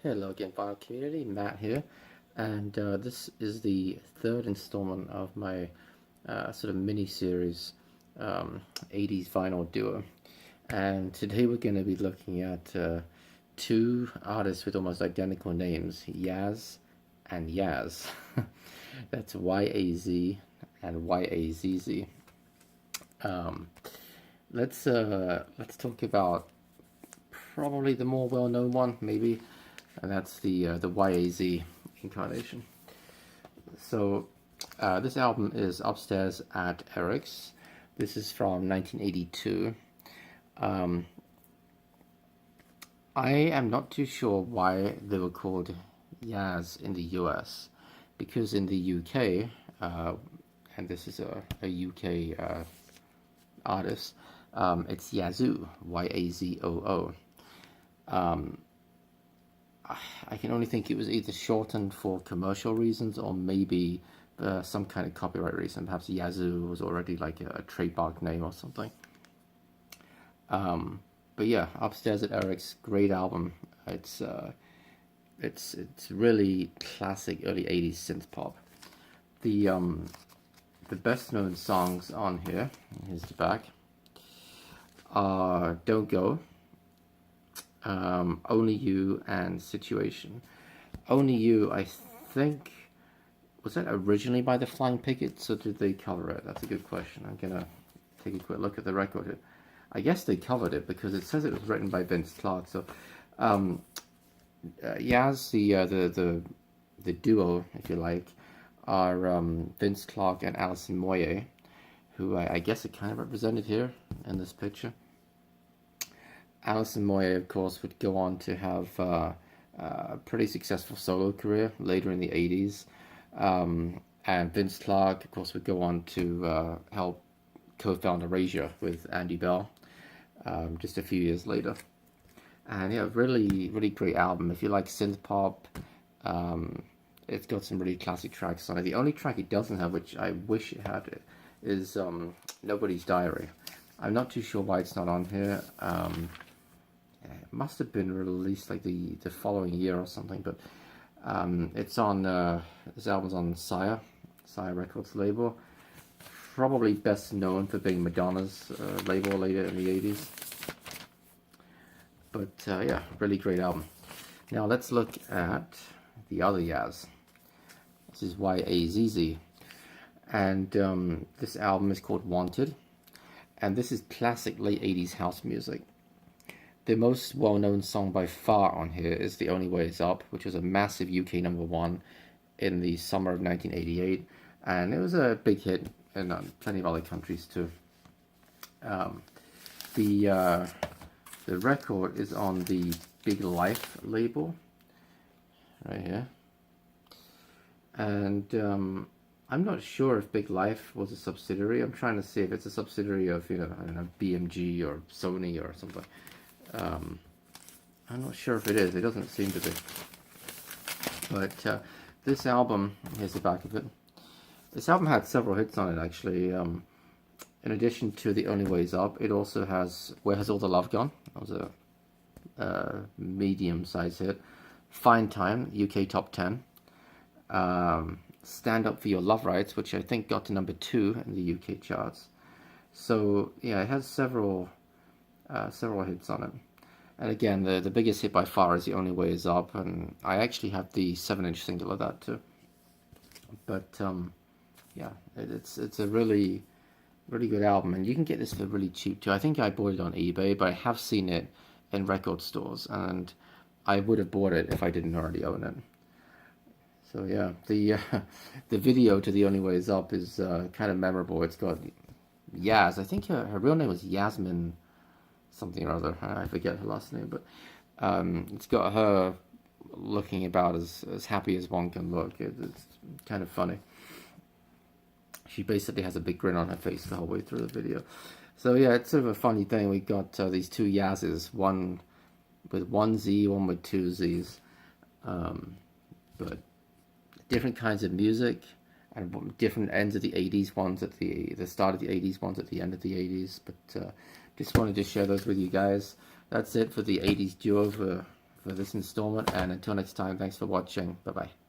Hello again, Vinyl Community. Matt here, and this is the third installment of my sort of mini-series 80s vinyl duo. And today we're going to be looking at two artists with almost identical names, Yaz and Yaz. That's Y-A-Z and Y-A-Z-Z. Let's talk about probably the more well-known one, maybe, and that's the YAZ incarnation. So this album is Upstairs at Eric's. This is from 1982. I am not too sure why they were called Yaz in the US, because in the UK, and this is a UK artist, it's Yazoo, Y-A-Z-O-O. I can only think it was either shortened for commercial reasons or maybe some kind of copyright reason. Perhaps Yazoo was already like a trademark name or something. But yeah, Upstairs at Eric's, great album. It's really classic early 80s synth pop. The best known songs on here, here's the back, are Don't Go, Only You, and Situation. Only You, I think, was that originally by the Flying Pickets, or did they cover it? That's a good question. I'm gonna take a quick look at the record here. I guess they covered it because it says it was written by Vince Clarke. So Yaz, the duo, if you like, are Vince Clarke and Alison Moyet, who I guess are kind of represented here in this picture. Alison Moyet, of course, would go on to have a pretty successful solo career later in the 80s. And Vince Clarke, of course, would go on to help co-found Erasure with Andy Bell just a few years later. And yeah, really, really great album. If you like synth pop, it's got some really classic tracks on it. The only track it doesn't have, which I wish it had, is Nobody's Diary. I'm not too sure why it's not on here. It must have been released like the following year or something, but it's on, this album's on Sire Records label. Probably best known for being Madonna's label later in the 80s. But yeah, really great album. Now let's look at the other Yaz. This is Y-A-Z-Z. And this album is called Wanted. And this is classic late 80s house music. The most well-known song by far on here is The Only Way Is Up, which was a massive UK #1 in the summer of 1988. And it was a big hit in plenty of other countries too. The record is on the Big Life label, right here. And I'm not sure if Big Life was a subsidiary. I'm trying to see if it's a subsidiary of, I don't know, BMG or Sony or something. I'm not sure if it is. It doesn't seem to be. But this album, here's the back of it. This album had several hits on it, actually. In addition to The Only Way Is Up, it also has Where Has All the Love Gone? That was a medium-sized hit. Fine Time, UK Top 10. Stand Up For Your Love Rights, which I think got to #2 in the UK charts. So, yeah, it has several hits on it. And again, the biggest hit by far is The Only Way Is Up, and I actually have the 7-inch single of that too. But yeah, it's a really, really good album, and you can get this for really cheap too. I think I bought it on eBay, but I have seen it in record stores, and I would have bought it if I didn't already own it. So yeah, the video to The Only Way Is Up is kind of memorable. It's got Yaz. I think her real name was Yasmin something or other. I forget her last name, but it's got her looking about as happy as one can look. It's kind of funny. She basically has a big grin on her face the whole way through the video. So yeah, it's sort of a funny thing. We got these two Yaz's, one with one Z, one with two Z's. But different kinds of music and different ends of the 80s, ones at the start of the 80s, ones at the end of the 80s. But just wanted to share those with you guys. That's it for the 80s duo for this installment. And until next time, thanks for watching. Bye bye.